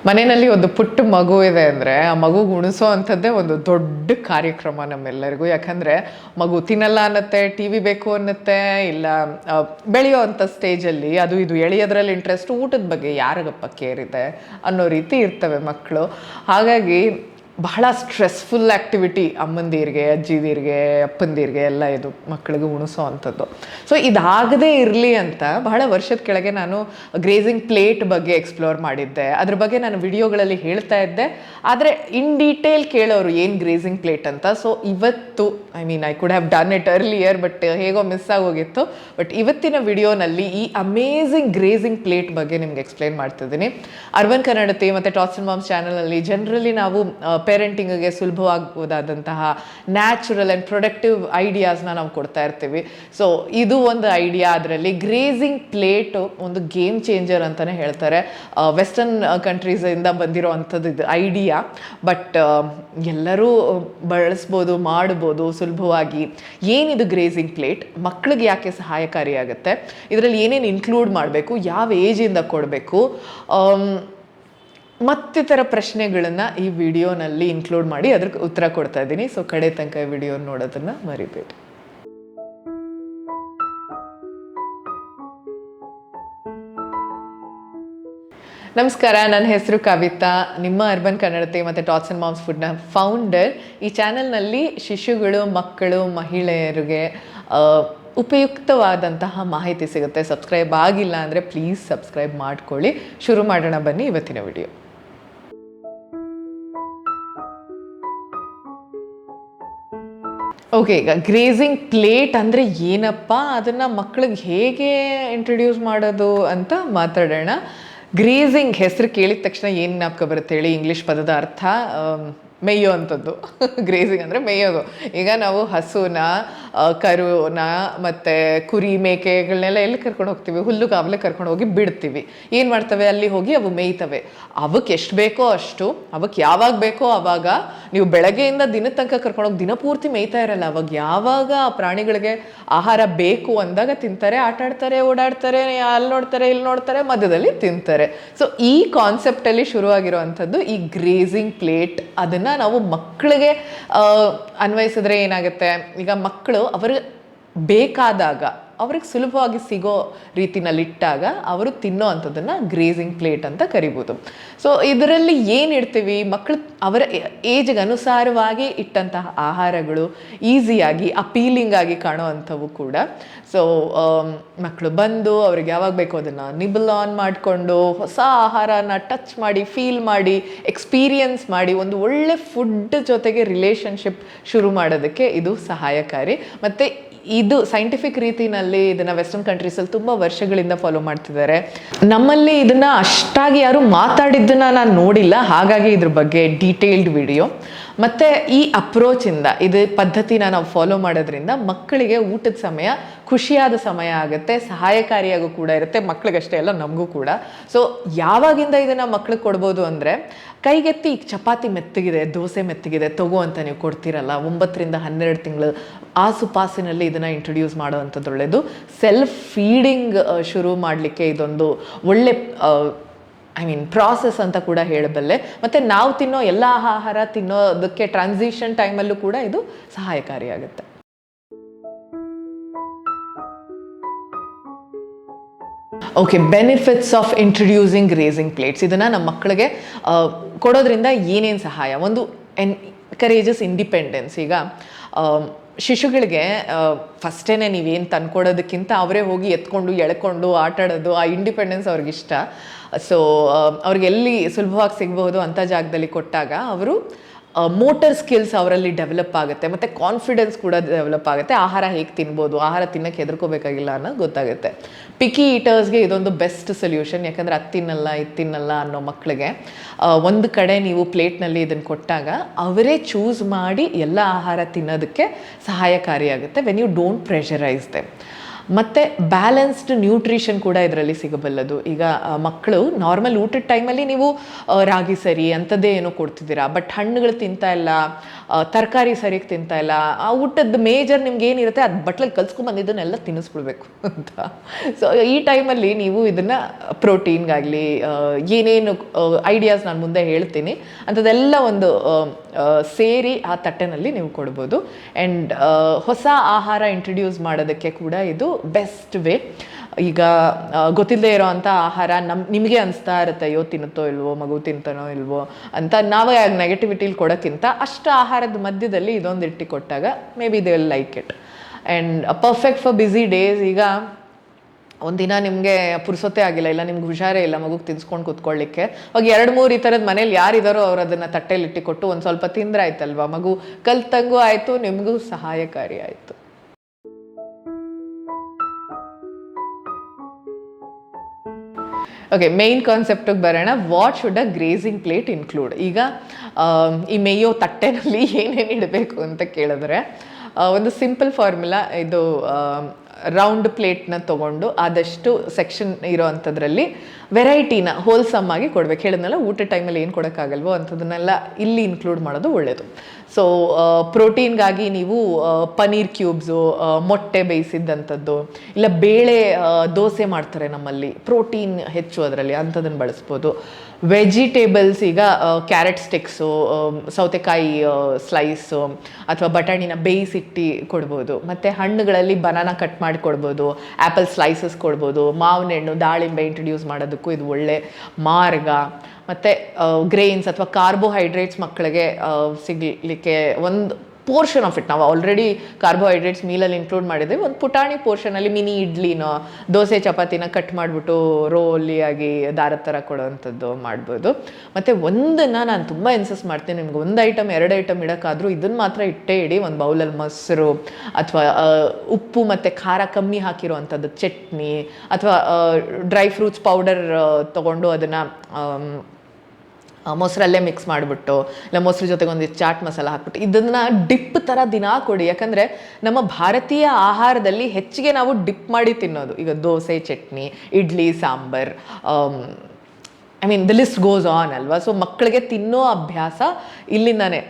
ಮನೆಯಲ್ಲಿ ಒಂದು ಪುಟ್ಟ ಮಗು ಇದೆ ಅಂದರೆ ಆ ಮಗುಗೆ ಉಣಿಸೋ ಅಂಥದ್ದೇ ಒಂದು ದೊಡ್ಡ ಕಾರ್ಯಕ್ರಮ ನಮ್ಮೆಲ್ಲರಿಗೂ. ಯಾಕಂದರೆ ಮಗು ತಿನ್ನಲ್ಲ ಅನ್ನತ್ತೆ, ಟಿ ವಿ ಬೇಕು ಅನ್ನತ್ತೆ, ಇಲ್ಲ ಬೆಳೆಯೋ ಅಂಥ ಸ್ಟೇಜಲ್ಲಿ ಅದು ಇದು ಎಳೆಯೋದ್ರಲ್ಲಿ ಇಂಟ್ರೆಸ್ಟ್, ಊಟದ ಬಗ್ಗೆ ಯಾರಿಗಪ್ಪ ಕೇರ್ ಇದೆ ಅನ್ನೋ ರೀತಿ ಇರ್ತವೆ ಮಕ್ಕಳು. ಹಾಗಾಗಿ ಬಹಳ ಸ್ಟ್ರೆಸ್ಫುಲ್ ಆ್ಯಕ್ಟಿವಿಟಿ ಅಮ್ಮಂದಿರಿಗೆ, ಅಜ್ಜಿದಿರಿಗೆ, ಅಪ್ಪಂದಿರಿಗೆ ಎಲ್ಲ ಇದು ಮಕ್ಕಳಿಗೆ ಉಣಿಸೋ ಅಂಥದ್ದು. ಸೊ ಇದಾಗದೇ ಇರಲಿ ಅಂತ ಬಹಳ ವರ್ಷದ ಕೆಳಗೆ ನಾನು ಗ್ರೇಸಿಂಗ್ ಪ್ಲೇಟ್ ಬಗ್ಗೆ ಎಕ್ಸ್ಪ್ಲೋರ್ ಮಾಡಿದ್ದೆ. ಅದ್ರ ಬಗ್ಗೆ ನಾನು ವಿಡಿಯೋಗಳಲ್ಲಿ ಹೇಳ್ತಾ ಇದ್ದೆ, ಆದರೆ ಇನ್ ಡೀಟೇಲ್ ಕೇಳೋರು ಏನು ಗ್ರೇಸಿಂಗ್ ಪ್ಲೇಟ್ ಅಂತ. ಸೊ ಇವತ್ತು I could have done it earlier, but ಹೇಗೋ ಮಿಸ್ ಆಗೋಗಿತ್ತು. ಬಟ್ ಇವತ್ತಿನ ವಿಡಿಯೋನಲ್ಲಿ ಈ ಅಮೇಝಿಂಗ್ ಗ್ರೇಸಿಂಗ್ ಪ್ಲೇಟ್ ಬಗ್ಗೆ ನಿಮ್ಗೆ ಎಕ್ಸ್ಪ್ಲೈನ್ ಮಾಡ್ತಿದ್ದೀನಿ. ಅರ್ಬನ್ ಕನ್ನಡತಿ ಮತ್ತು ಟಾಟ್ಸ್ ಅಂಡ್ ಮಾಮ್ಸ್ ಚಾನಲಲ್ಲಿ ಜನರಲಿ ನಾವು ಪೇರೆಂಟಿಂಗಿಗೆ ಸುಲಭವಾಗಬಹುದಾದಂತಹ ನ್ಯಾಚುರಲ್ ಆ್ಯಂಡ್ ಪ್ರೊಡಕ್ಟಿವ್ ಐಡಿಯಾಸ್ನ ನಾವು ಕೊಡ್ತಾ ಇರ್ತೀವಿ. ಸೊ ಇದು ಒಂದು ಐಡಿಯಾ. ಅದರಲ್ಲಿ ಗ್ರೇಸಿಂಗ್ ಪ್ಲೇಟು ಒಂದು ಗೇಮ್ ಚೇಂಜರ್ ಅಂತಲೇ ಹೇಳ್ತಾರೆ. ವೆಸ್ಟರ್ನ್ ಕಂಟ್ರೀಸಿಂದ ಬಂದಿರೋ ಅಂಥದ್ದು ಇದು ಐಡಿಯಾ. ಬಟ್ ಎಲ್ಲರೂ ಬಳಸ್ಬೋದು, ಮಾಡ್ಬೋದು ಸುಲಭವಾಗಿ. ಏನಿದು ಗ್ರೇಸಿಂಗ್ ಪ್ಲೇಟ್, ಮಕ್ಕಳಿಗೆ ಯಾಕೆ ಸಹಾಯಕಾರಿಯಾಗುತ್ತೆ, ಇದರಲ್ಲಿ ಏನೇನು ಇನ್ಕ್ಲೂಡ್ ಮಾಡಬೇಕು, ಯಾವ ಏಜಿಂದ ಕೊಡಬೇಕು, ಮತ್ತಿತರ ಪ್ರಶ್ನೆಗಳನ್ನು ಈ ವಿಡಿಯೋನಲ್ಲಿ ಇನ್ಕ್ಲೂಡ್ ಮಾಡಿ ಅದಕ್ಕೆ ಉತ್ತರ ಕೊಡ್ತಾ ಇದ್ದೀನಿ. ಸೊ ಕಡೆ ತನಕ ಈ ವಿಡಿಯೋ ನೋಡೋದನ್ನು ಮರಿಬೇಡಿ. ನಮಸ್ಕಾರ, ನನ್ನ ಹೆಸರು ಕವಿತಾ, ನಿಮ್ಮ ಅರ್ಬನ್ ಕನ್ನಡತೆ ಮತ್ತು ಟಾಟ್ಸ್ ಆ್ಯಂಡ್ ಮಾಮ್ಸ್ ಫುಡ್ನ ಫೌಂಡರ್. ಈ ಚಾನಲ್ನಲ್ಲಿ ಶಿಶುಗಳು, ಮಕ್ಕಳು, ಮಹಿಳೆಯರಿಗೆ ಉಪಯುಕ್ತವಾದಂತಹ ಮಾಹಿತಿ ಸಿಗುತ್ತೆ. ಸಬ್ಸ್ಕ್ರೈಬ್ ಆಗಿಲ್ಲ ಅಂದರೆ ಪ್ಲೀಸ್ ಸಬ್ಸ್ಕ್ರೈಬ್ ಮಾಡ್ಕೊಳ್ಳಿ. ಶುರು ಮಾಡೋಣ ಬನ್ನಿ ಇವತ್ತಿನ ವಿಡಿಯೋ. ಓಕೆ, ಈಗ ಗ್ರೇಸಿಂಗ್ ಪ್ಲೇಟ್ ಅಂದರೆ ಏನಪ್ಪ, ಅದನ್ನು ಮಕ್ಕಳಿಗೆ ಹೇಗೆ ಇಂಟ್ರೊಡ್ಯೂಸ್ ಮಾಡೋದು ಅಂತ ಮಾತಾಡೋಣ. ಗ್ರೇಸಿಂಗ್ ಹೆಸರು ಕೇಳಿದ ತಕ್ಷಣ ಏನು ಜ್ಞಾಪಕ ಬರುತ್ತೆ ಹೇಳಿ? ಇಂಗ್ಲೀಷ್ ಪದದ ಅರ್ಥ ಮೇಯೋ ಅಂಥದ್ದು. ಗ್ರೇಸಿಂಗ್ ಅಂದರೆ ಮೇಯೋದು. ಈಗ ನಾವು ಹಸುನ, ಕರುನ ಮತ್ತು ಕುರಿ, ಮೇಕೆಗಳನ್ನೆಲ್ಲ ಎಲ್ಲಿ ಕರ್ಕೊಂಡು ಹೋಗ್ತೀವಿ? ಹುಲ್ಲು ಕಾವಲೆ ಕರ್ಕೊಂಡು ಹೋಗಿ ಬಿಡ್ತೀವಿ. ಏನು ಮಾಡ್ತವೆ? ಅಲ್ಲಿ ಹೋಗಿ ಅವು ಮೇಯ್ತವೆ. ಅವಕ್ಕೆ ಎಷ್ಟು ಬೇಕೋ ಅಷ್ಟು, ಅವಕ್ಕೆ ಯಾವಾಗ ಬೇಕೋ ಆವಾಗ. ನೀವು ಬೆಳಗ್ಗೆಯಿಂದ ದಿನದ ತನಕ ಕರ್ಕೊಂಡೋಗಿ ದಿನಪೂರ್ತಿ ಮೇಯ್ತಾ ಇರಲ್ಲ. ಅವಾಗ ಯಾವಾಗ ಆ ಪ್ರಾಣಿಗಳಿಗೆ ಆಹಾರ ಬೇಕು ಅಂದಾಗ ತಿಂತಾರೆ, ಆಟ ಆಡ್ತಾರೆ, ಓಡಾಡ್ತಾರೆ, ಅಲ್ಲಿ ನೋಡ್ತಾರೆ, ಇಲ್ಲಿ ನೋಡ್ತಾರೆ, ಮಧ್ಯದಲ್ಲಿ ತಿಂತಾರೆ. ಸೊ ಈ ಕಾನ್ಸೆಪ್ಟಲ್ಲಿ ಶುರುವಾಗಿರೋ ಅಂಥದ್ದು ಈ ಗ್ರೇಸಿಂಗ್ ಪ್ಲೇಟ್. ಅದನ್ನು ನಾವು ಮಕ್ಕಳಿಗೆ ಅನ್ವಯಿಸಿದ್ರೆ ಏನಾಗುತ್ತೆ, ಈಗ ಮಕ್ಕಳು ಅವ್ರಿಗೆ ಬೇಕಾದಾಗ ಅವ್ರಿಗೆ ಸುಲಭವಾಗಿ ಸಿಗೋ ರೀತಿನಲ್ಲಿಟ್ಟಾಗ ಅವರು ತಿನ್ನೋ ಅಂಥದ್ದನ್ನು ಗ್ರೇಸಿಂಗ್ ಪ್ಲೇಟ್ ಅಂತ ಕರಿಬೋದು. ಸೊ ಇದರಲ್ಲಿ ಏನು ಇಡ್ತೀವಿ, ಮಕ್ಕಳು ಅವರ ಏಜ್ಗೆ ಅನುಸಾರವಾಗಿ ಇಟ್ಟಂತಹ ಆಹಾರಗಳು ಈಸಿಯಾಗಿ ಅಪೀಲಿಂಗ್ ಆಗಿ ಕಾಣೋ ಅಂಥವು ಕೂಡ. ಸೊ ಮಕ್ಕಳು ಬಂದು ಅವ್ರಿಗೆ ಯಾವಾಗ ಬೇಕೋ ಅದನ್ನು ನಿಬಲ್ ಆನ್ ಮಾಡಿಕೊಂಡು ಹೊಸ ಆಹಾರನ ಟಚ್ ಮಾಡಿ, ಫೀಲ್ ಮಾಡಿ, ಎಕ್ಸ್ಪೀರಿಯನ್ಸ್ ಮಾಡಿ ಒಂದು ಒಳ್ಳೆ ಫುಡ್ ಜೊತೆಗೆ ರಿಲೇಷನ್ಶಿಪ್ ಶುರು ಮಾಡೋದಕ್ಕೆ ಇದು ಸಹಾಯಕಾರಿ. ಮತ್ತು ಇದು ಸೈಂಟಿಫಿಕ್ ರೀತಿಯಲ್ಲಿ ಇದನ್ನು ವೆಸ್ಟರ್ನ್ ಕಂಟ್ರೀಸಲ್ಲಿ ತುಂಬ ವರ್ಷಗಳಿಂದ ಫಾಲೋ ಮಾಡ್ತಿದ್ದಾರೆ. ನಮ್ಮಲ್ಲಿ ಇದನ್ನು ಅಷ್ಟಾಗಿ ಯಾರು ಮಾತಾಡಿದ್ದನ್ನು ನಾನು ನೋಡಿಲ್ಲ, ಹಾಗಾಗಿ ಇದ್ರ ಬಗ್ಗೆ ಡೀಟೇಲ್ಡ್ ವಿಡಿಯೋ. ಮತ್ತು ಈ ಅಪ್ರೋಚಿಂದ, ಇದು ಪದ್ಧತಿನ ನಾವು ಫಾಲೋ ಮಾಡೋದ್ರಿಂದ ಮಕ್ಕಳಿಗೆ ಊಟದ ಸಮಯ ಖುಷಿಯಾದ ಸಮಯ ಆಗುತ್ತೆ, ಸಹಾಯಕಾರಿಯಾಗೂ ಕೂಡ ಇರುತ್ತೆ. ಮಕ್ಕಳಿಗಷ್ಟೇ ಅಲ್ಲ, ನಮಗೂ ಕೂಡ. ಸೊ ಯಾವಾಗಿಂದ ಇದನ್ನು ಮಕ್ಳಿಗೆ ಕೊಡ್ಬೋದು ಅಂದರೆ, ಕೈಗೆತ್ತಿ ಈಗ ಚಪಾತಿ ಮೆತ್ತಗಿದೆ, ದೋಸೆ ಮೆತ್ತಗಿದೆ, ತಗೋ ಅಂತ ನೀವು ಕೊಡ್ತೀರಲ್ಲ, 9ರಿಂದ 12 ತಿಂಗಳು ಆಸುಪಾಸಿನಲ್ಲಿ ಇದನ್ನು ಇಂಟ್ರೊಡ್ಯೂಸ್ ಮಾಡೋ ಅಂಥದ್ದು ಒಳ್ಳೆಯದು. ಸೆಲ್ಫ್ ಫೀಡಿಂಗ್ ಶುರು ಮಾಡಲಿಕ್ಕೆ ಇದೊಂದು ಒಳ್ಳೆ ಪ್ರಾಸೆಸ್ ಅಂತ ಕೂಡ ಹೇಳಬಲ್ಲೆ. ಮತ್ತು ನಾವು ತಿನ್ನೋ ಎಲ್ಲ ಆಹಾರ ತಿನ್ನೋದಕ್ಕೆ ಟ್ರಾನ್ಸಿಷನ್ ಟೈಮಲ್ಲೂ ಕೂಡ ಇದು ಸಹಾಯಕಾರಿಯಾಗುತ್ತೆ. Okay, benefits of introducing grazing plates. ಇದನ್ನು ನಮ್ಮ ಮಕ್ಕಳಿಗೆ ಕೊಡೋದ್ರಿಂದ ಏನೇನು ಸಹಾಯ? ಒಂದು ಎನ್ಕರೇಜಸ್ ಇಂಡಿಪೆಂಡೆನ್ಸ್. ಈಗ ಶಿಶುಗಳಿಗೆ ಫಸ್ಟೇ ನೀವೇನು ತಂದ್ಕೊಡೋದಕ್ಕಿಂತ ಅವರೇ ಹೋಗಿ ಎತ್ಕೊಂಡು ಎಳ್ಕೊಂಡು ಆಟಾಡೋದು, ಆ ಇಂಡಿಪೆಂಡೆನ್ಸ್ ಅವ್ರಿಗಿಷ್ಟ. ಸೊ ಅವ್ರಿಗೆ ಎಲ್ಲಿ ಸುಲಭವಾಗಿ ಸಿಗಬಹುದು ಅಂಥ ಜಾಗದಲ್ಲಿ ಕೊಟ್ಟಾಗ ಅವರು ಮೋಟರ್ ಸ್ಕಿಲ್ಸ್ ಅವರಲ್ಲಿ ಡೆವಲಪ್ ಆಗುತ್ತೆ, ಮತ್ತು ಕಾನ್ಫಿಡೆನ್ಸ್ ಕೂಡ ಡೆವಲಪ್ ಆಗುತ್ತೆ. ಆಹಾರ ಹೇಗೆ ತಿನ್ಬೋದು, ಆಹಾರ ತಿನ್ನೋಕ್ಕೆ ಹೆದರ್ಕೋಬೇಕಾಗಿಲ್ಲ ಅನ್ನೋದು ಗೊತ್ತಾಗುತ್ತೆ. ಪಿಕಿ ಈಟರ್ಸ್ಗೆ ಇದೊಂದು ಬೆಸ್ಟ್ ಸೊಲ್ಯೂಷನ್. ಯಾಕಂದರೆ ಅದು ತಿನ್ನಲ್ಲ, ಇದು ತಿನ್ನಲ್ಲ ಅನ್ನೋ ಮಕ್ಕಳಿಗೆ ಒಂದು ಕಡೆ ನೀವು ಪ್ಲೇಟ್ನಲ್ಲಿ ಇದನ್ನು ಕೊಟ್ಟಾಗ ಅವರೇ ಚೂಸ್ ಮಾಡಿ ಎಲ್ಲ ಆಹಾರ ತಿನ್ನೋದಕ್ಕೆ ಸಹಾಯಕಾರಿಯಾಗುತ್ತೆ. When you don't pressurise them. ಮತ್ತು ಬ್ಯಾಲೆನ್ಸ್ಡ್ ನ್ಯೂಟ್ರಿಷನ್ ಕೂಡ ಇದರಲ್ಲಿ ಸಿಗಬಲ್ಲದು. ಈಗ ಮಕ್ಕಳು ನಾರ್ಮಲ್ ಊಟದ ಟೈಮಲ್ಲಿ ನೀವು ರಾಗಿ ಸರಿ ಅಂಥದ್ದೇ ಏನೋ ಕೊಡ್ತಿದ್ದೀರಾ, ಬಟ್ ಹಣ್ಣುಗಳು ತಿಂತಾ ಇಲ್ಲ, ತರಕಾರಿ ಸರಿಯಾಗಿ ತಿಂತಾ ಇಲ್ಲ, ಆ ಊಟದ ಮೇಜರ್ ನಿಮ್ಗೆ ಏನಿರುತ್ತೆ ಅದು ಬಟ್ಲಲ್ಲಿ ಕಲ್ಸ್ಕೊಂಡ್ಬಂದಿದ್ದನ್ನೆಲ್ಲ ತಿನ್ನಿಸ್ಬಿಡ್ಬೇಕು ಅಂತ. ಸೊ ಈ ಟೈಮಲ್ಲಿ ನೀವು ಇದನ್ನು ಪ್ರೋಟೀನ್ಗಾಗಲಿ ಏನೇನು ಐಡಿಯಾಸ್ ನಾನು ಮುಂದೆ ಹೇಳ್ತೀನಿ ಅಂಥದ್ದೆಲ್ಲ ಒಂದು ಸೇರಿ ಆ ತಟ್ಟೆನಲ್ಲಿ ನೀವು ಕೊಡ್ಬೋದು. ಆ್ಯಂಡ್ ಹೊಸ ಆಹಾರ ಇಂಟ್ರಡ್ಯೂಸ್ ಮಾಡೋದಕ್ಕೆ ಕೂಡ ಇದು ಬೆಸ್ಟ್ ವೇ. ಈಗ ಗೊತ್ತಿಲ್ಲದೆ ಇರೋ ಅಂಥ ಆಹಾರ ನಿಮಗೆ ಅನಿಸ್ತಾ ಇರುತ್ತೆ, ಅಯ್ಯೋ ತಿನ್ನುತ್ತೋ ಇಲ್ವೋ, ಮಗು ತಿಂತಾನೋ ಇಲ್ವೋ ಅಂತ ನಾವೇ ನೆಗೆಟಿವಿಟಿಲಿ ಕೊಡೋಕ್ಕಿಂತ ಅಷ್ಟು ಆಹಾರದ ಮಧ್ಯದಲ್ಲಿ ಇದೊಂದು ಇಟ್ಟು ಕೊಟ್ಟಾಗ may be they will like it. And perfect for busy days. ಈಗ ಒಂದಿನ ನಿಮಗೆ ಪುರ್ಸೊತ್ತೇ ಆಗಿಲ್ಲ, ಇಲ್ಲ ನಿಮ್ಗೆ ಹುಷಾರೇ ಇಲ್ಲ ಮಗುಗೆ ತಿನ್ಸ್ಕೊಂಡು ಕೂತ್ಕೊಳ್ಳಿಕ್ಕೆ, ಅವಾಗ 2-3 ಈ ಥರದ ಮನೇಲಿ ಯಾರಿದ್ದಾರೋ ಅವ್ರು ಅದನ್ನು ತಟ್ಟೆಲಿ ಇಟ್ಟಿಕೊಟ್ಟು ಒಂದು ಸ್ವಲ್ಪ ತಿಂದ್ರೆ ಆಯ್ತಲ್ವ, ಮಗು ಕಲ್ತಂಗೂ ಆಯಿತು, ನಿಮಗೂ ಸಹಾಯಕಾರಿ ಆಯಿತು. ಓಕೆ, ಮೇಯ್ನ್ ಕಾನ್ಸೆಪ್ಟಿಗೆ ಬರೋಣ. What should a grazing plate include? ಈಗ ಈ ಮೇಯೋ ತಟ್ಟೆನಲ್ಲಿ ಏನೇನು ಇಡಬೇಕು ಅಂತ ಕೇಳಿದ್ರೆ ಒಂದು ಸಿಂಪಲ್ ಫಾರ್ಮುಲಾ ಇದು. ರೌಂಡ್ ಪ್ಲೇಟ್ನ ತೊಗೊಂಡು ಆದಷ್ಟು ಸೆಕ್ಷನ್ ಇರೋ ಅಂಥದ್ರಲ್ಲಿ ವೆರೈಟಿನ ಹೋಲ್ಸಮ್ ಆಗಿ ಕೊಡ್ಬೇಕು. ಹೇಳಿದ್ನಲ್ಲ, ಊಟ ಟೈಮಲ್ಲಿ ಏನು ಕೊಡೋಕ್ಕಾಗಲ್ವೋ ಅಂಥದನ್ನೆಲ್ಲ ಇಲ್ಲಿ ಇನ್ಕ್ಲೂಡ್ ಮಾಡೋದು ಒಳ್ಳೆಯದು. ಸೊ ಪ್ರೋಟೀನ್ಗಾಗಿ ನೀವು ಪನೀರ್ ಕ್ಯೂಬ್ಸು, ಮೊಟ್ಟೆ ಬೇಯಿಸಿದ್ದಂಥದ್ದು, ಇಲ್ಲ ಬೇಳೆ ದೋಸೆ ಮಾಡ್ತಾರೆ ನಮ್ಮಲ್ಲಿ, ಪ್ರೋಟೀನ್ ಹೆಚ್ಚು ಅದರಲ್ಲಿ, ಅಂಥದ್ದನ್ನು ಬಳಸ್ಬೋದು. ವೆಜಿಟೇಬಲ್ಸ್ ಈಗ ಕ್ಯಾರೆಟ್ ಸ್ಟಿಕ್ಸು, ಸೌತೆಕಾಯಿ ಸ್ಲೈಸು ಅಥವಾ ಬಟಾಣಿನ ಬೇಯಿಸಿಟ್ಟು ಕೊಡ್ಬೋದು. ಮತ್ತು ಹಣ್ಣುಗಳಲ್ಲಿ ಬನಾನಾ ಕಟ್ ಮಾಡಿ ಕೊಡ್ಬೋದು, ಆ್ಯಪಲ್ ಸ್ಲೈಸಸ್ ಕೊಡ್ಬೋದು, ಮಾವಿನ ಹಣ್ಣು, ದಾಳಿಂಬೆ ಇಂಟ್ರಡ್ಯೂಸ್ ಮಾಡೋದಕ್ಕೂ ಇದು ಒಳ್ಳೆ ಮಾರ್ಗ. ಮತ್ತು ಗ್ರೇನ್ಸ್ ಅಥವಾ ಕಾರ್ಬೋಹೈಡ್ರೇಟ್ಸ್ ಮಕ್ಕಳಿಗೆ ಸಿಗಲಿಕ್ಕೆ ಒಂದು ಪೋರ್ಷನ್ ಆಫ್ ಇಟ್, ನಾವು ಆಲ್ರೆಡಿ ಕಾರ್ಬೋಹೈಡ್ರೇಟ್ಸ್ ಮೀಲಲ್ಲಿ ಇನ್ಕ್ಲೂಡ್ ಮಾಡಿದ್ದೀವಿ, ಒಂದು ಪುಟಾಣಿ ಪೋರ್ಷನಲ್ಲಿ ಮಿನಿ ಇಡ್ಲಿನೋ ದೋಸೆ ಚಪಾತಿನ ಕಟ್ ಮಾಡಿಬಿಟ್ಟು ರೋಲಿಯಾಗಿ ದಾರದ ಥರ ಕೊಡೋವಂಥದ್ದು ಮಾಡ್ಬೋದು. ಮತ್ತು ಒಂದನ್ನು ನಾನು ತುಂಬ ಇನ್ಸಿಸ್ಟ್ ಮಾಡ್ತೀನಿ, ನಿಮ್ಗೆ 1 ಐಟಮ್ 2 ಐಟಮ್ ಇಡೋಕ್ಕಾದರೂ ಇದನ್ನು ಮಾತ್ರ ಇಟ್ಟೇ ಇಡಿ. ಒಂದು ಬೌಲಲ್ಲಿ ಮೊಸರು ಅಥವಾ ಉಪ್ಪು ಮತ್ತು ಖಾರ ಕಮ್ಮಿ ಹಾಕಿರೋವಂಥದ್ದು ಚಟ್ನಿ ಅಥವಾ ಡ್ರೈ ಫ್ರೂಟ್ಸ್ ಪೌಡರ್ ತೊಗೊಂಡು ಅದನ್ನು ಮೊಸರಲ್ಲೇ ಮಿಕ್ಸ್ ಮಾಡಿಬಿಟ್ಟು, ಇಲ್ಲ ಮೊಸರು ಜೊತೆಗೆ ಒಂದು ಚಾಟ್ ಮಸಾಲ ಹಾಕ್ಬಿಟ್ಟು ಇದನ್ನು ಡಿಪ್ ಥರ ದಿನ ಕೊಡಿ. ಯಾಕಂದರೆ ನಮ್ಮ ಭಾರತೀಯ ಆಹಾರದಲ್ಲಿ ಹೆಚ್ಚಿಗೆ ನಾವು ಡಿಪ್ ಮಾಡಿ ತಿನ್ನೋದು. ಈಗ dosa, chutney, idli, sambar, I mean the list goes on ಅಲ್ವಾ. ಸೊ ಮಕ್ಕಳಿಗೆ ತಿನ್ನೋ ಅಭ್ಯಾಸ ಇಲ್ಲಿಂದಾನೇ,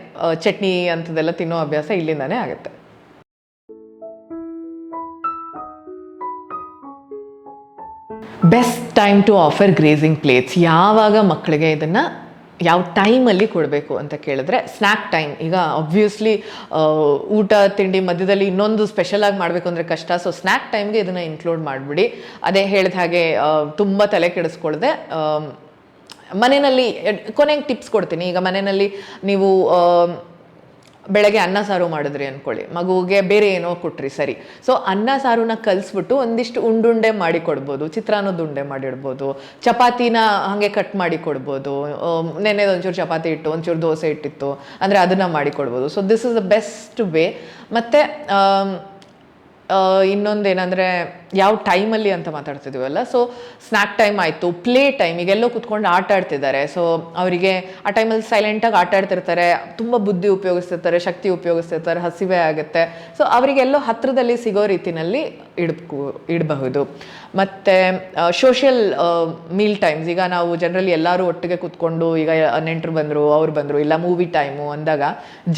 ಚಟ್ನಿ ಅಂಥದ್ದೆಲ್ಲ ತಿನ್ನೋ ಅಭ್ಯಾಸ ಇಲ್ಲಿಂದಾನೇ ಆಗುತ್ತೆ. Best time to offer grazing plates. ಯಾವಾಗ ಮಕ್ಕಳಿಗೆ ಇದನ್ನು ಯಾವ ಟೈಮಲ್ಲಿ ಕೊಡಬೇಕು ಅಂತ ಕೇಳಿದ್ರೆ ಸ್ನ್ಯಾಕ್ ಟೈಮ್. ಈಗ ಆಬ್ವಿಯಸ್ಲಿ ಊಟ ತಿಂಡಿ ಮಧ್ಯದಲ್ಲಿ ಇನ್ನೊಂದು ಸ್ಪೆಷಲಾಗಿ ಮಾಡಬೇಕು ಅಂದರೆ ಕಷ್ಟ. ಸೊ ಸ್ನ್ಯಾಕ್ ಟೈಮ್ಗೆ ಇದನ್ನು ಇನ್ಕ್ಲೂಡ್ ಮಾಡಿಬಿಡಿ. ಅದೇ ಹೇಳಿದ ಹಾಗೆ ತುಂಬ ತಲೆ ಕೆಡಿಸ್ಕೊಳ್ದೆ ಮನೆಯಲ್ಲಿ ಕೊನೆಗೆ ಟಿಪ್ಸ್ ಕೊಡ್ತೀನಿ. ಈಗ ಮನೆಯಲ್ಲಿ ನೀವು ಬೆಳಗ್ಗೆ ಅನ್ನ ಸಾರು ಮಾಡಿದ್ರಿ ಅಂದ್ಕೊಳ್ಳಿ, ಮಗುಗೆ ಬೇರೆ ಏನೋ ಕೊಟ್ರಿ, ಸರಿ. ಸೊ ಅನ್ನ ಸಾರುನ ಕಲಿಸ್ಬಿಟ್ಟು ಒಂದಿಷ್ಟು ಉಂಡುಂಡೆ ಮಾಡಿ ಕೊಡ್ಬೋದು, ಚಿತ್ರಾನ್ನದ ಉಂಡೆ ಮಾಡಿಡ್ಬೋದು, ಚಪಾತಿನ ಹಾಗೆ ಕಟ್ ಮಾಡಿ ಕೊಡ್ಬೋದು, ನೆನ್ನೆದು ಒಂಚೂರು ಚಪಾತಿ ಇಟ್ಟು ಒಂಚೂರು ದೋಸೆ ಇಟ್ಟಿತ್ತು ಅಂದರೆ ಅದನ್ನು ಮಾಡಿ ಕೊಡ್ಬೋದು. So this is the best way. ಮತ್ತು ಇನ್ನೊಂದೇನೆಂದರೆ ಯಾವ ಟೈಮಲ್ಲಿ ಅಂತ ಮಾತಾಡ್ತಿದ್ದೀವಲ್ಲ, ಸೊ ಸ್ನ್ಯಾಕ್ ಟೈಮ್ ಆಯಿತು, ಪ್ಲೇ ಟೈಮ್. ಈಗೆಲ್ಲೋ ಕುತ್ಕೊಂಡು ಆಟ ಆಡ್ತಿದ್ದಾರೆ, ಸೊ ಅವರಿಗೆ ಆ ಟೈಮಲ್ಲಿ ಸೈಲೆಂಟಾಗಿ ಆಟ ಆಡ್ತಿರ್ತಾರೆ, ತುಂಬ ಬುದ್ಧಿ ಉಪಯೋಗಿಸ್ತಿರ್ತಾರೆ, ಶಕ್ತಿ ಉಪಯೋಗಿಸ್ತಿರ್ತಾರೆ, ಹಸಿವೆ ಆಗುತ್ತೆ. ಸೊ ಅವರಿಗೆಲ್ಲೋ ಹತ್ತಿರದಲ್ಲಿ ಸಿಗೋ ರೀತಿಯಲ್ಲಿ ಇಡಬಹುದು. ಮತ್ತು ಸೋಷಿಯಲ್ ಮೀಲ್ ಟೈಮ್ಸ್. ಈಗ ನಾವು ಜನರಲಿ ಎಲ್ಲರೂ ಒಟ್ಟಿಗೆ ಕೂತ್ಕೊಂಡು, ಈಗ ನೆಂಟರು ಬಂದರು, ಅವ್ರು ಬಂದರು, ಇಲ್ಲ ಮೂವಿ ಟೈಮು ಅಂದಾಗ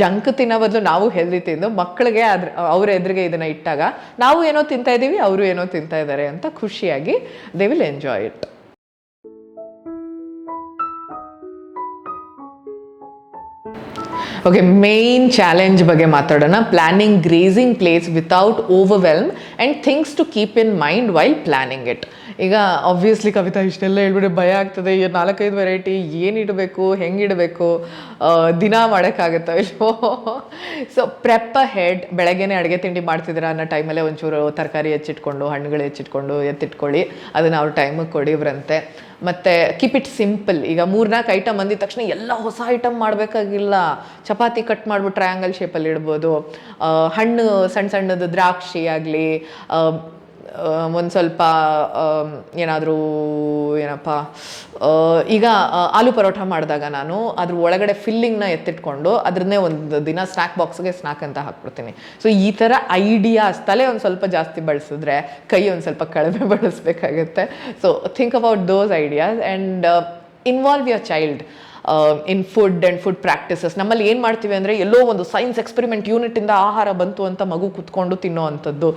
ಜಂಕ್ ತಿನ್ನೋ ಬದಲು ನಾವು ಹೆಲ್ದಿ ತಿಂದು ಮಕ್ಕಳಿಗೆ ಅವ್ರ ಎದುರಿಗೆ ಇದನ್ನು ಇಟ್ಟಾಗ ನಾವು ಏನೋ ತಿಂತಾ ಇದ್ದೀವಿ, ಅವರು ಏನೋ ತಿಂತಾ ಇದ್ದಾರೆ ಅಂತ ಖುಷಿಯಾಗಿ they will enjoy it. Okay, main challenge ಬಗ್ಗೆ ಮಾತಾಡೋಣ. Planning grazing place without overwhelm and things to keep in mind while planning it. ಈಗ ಆಬ್ವಿಯಸ್ಲಿ ಕವಿತಾ ಇಷ್ಟೆಲ್ಲ ಹೇಳ್ಬಿಟ್ಟು ಭಯ ಆಗ್ತದೆ, 4-5 ವೆರೈಟಿ ಏನಿಡಬೇಕು, ಹೆಂಗಿಡಬೇಕು, ದಿನ ಮಾಡೋಕ್ಕಾಗುತ್ತೋ ಇಲ್ವೋ. So prep ahead. ಬೆಳಗ್ಗೆನೇ ಅಡುಗೆ ತಿಂಡಿ ಮಾಡ್ತಿದ್ದೀರಾ ಅನ್ನೋ ಟೈಮಲ್ಲೇ ಒಂಚೂರು ತರಕಾರಿ ಹೆಚ್ಚಿಟ್ಕೊಂಡು, ಹಣ್ಣುಗಳು ಹೆಚ್ಚಿಟ್ಕೊಂಡು ಎತ್ತಿಟ್ಕೊಳ್ಳಿ, ಅದನ್ನು ಅವ್ರ ಟೈಮಿಗೆ ಕೊಡಿವ್ರಂತೆ. ಮತ್ತು ಕೀಪ್ ಇಟ್ ಸಿಂಪಲ್. ಈಗ 3-4 ಐಟಮ್ ಅಂದಿದ ತಕ್ಷಣ ಎಲ್ಲ ಹೊಸ ಐಟಮ್ ಮಾಡಬೇಕಾಗಿಲ್ಲ. ಚಪಾತಿ ಕಟ್ ಮಾಡಿಬಿಟ್ಟು ಟ್ರಯಾಂಗಲ್ ಶೇಪಲ್ಲಿ ಇಡ್ಬೋದು, ಹಣ್ಣು ಸಣ್ಣ ಸಣ್ಣದು ದ್ರಾಕ್ಷಿ ಆಗಲಿ, ಒಂದು ಸ್ವಲ್ಪ ಏನಾದರೂ ಏನಪ್ಪ ಈಗ ಆಲೂ ಪರೋಟ ಮಾಡಿದಾಗ ನಾನು ಅದ್ರ ಒಳಗಡೆ ಫಿಲ್ಲಿಂಗ್ನ ಎತ್ತಿಟ್ಕೊಂಡು ಅದನ್ನೇ ಒಂದು ದಿನ ಸ್ನ್ಯಾಕ್ ಬಾಕ್ಸ್ಗೆ ಸ್ನ್ಯಾಕ್ ಅಂತ ಹಾಕ್ಬಿಡ್ತೀನಿ. ಸೊ ಈ ಥರ ಐಡಿಯಾಸ್ ತಲೆ ಒಂದು ಸ್ವಲ್ಪ ಜಾಸ್ತಿ ಬಳಸಿದ್ರೆ ಕೈ ಒಂದು ಸ್ವಲ್ಪ ಕಡಿಮೆ ಬಳಸಬೇಕಾಗುತ್ತೆ. So think about those ideas and involve your child in food and food practices. ನಮ್ಮಲ್ಲಿ ಏನು ಮಾಡ್ತೀವಿ ಅಂದರೆ ಎಲ್ಲೋ ಒಂದು ಸೈನ್ಸ್ ಎಕ್ಸ್ಪೆರಿಮೆಂಟ್ ಯೂನಿಟಿಂದ ಆಹಾರ ಬಂತು ಅಂತ ಮಗು ಕುತ್ಕೊಂಡು ತಿನ್ನೋ ಅಂಥದ್ದು.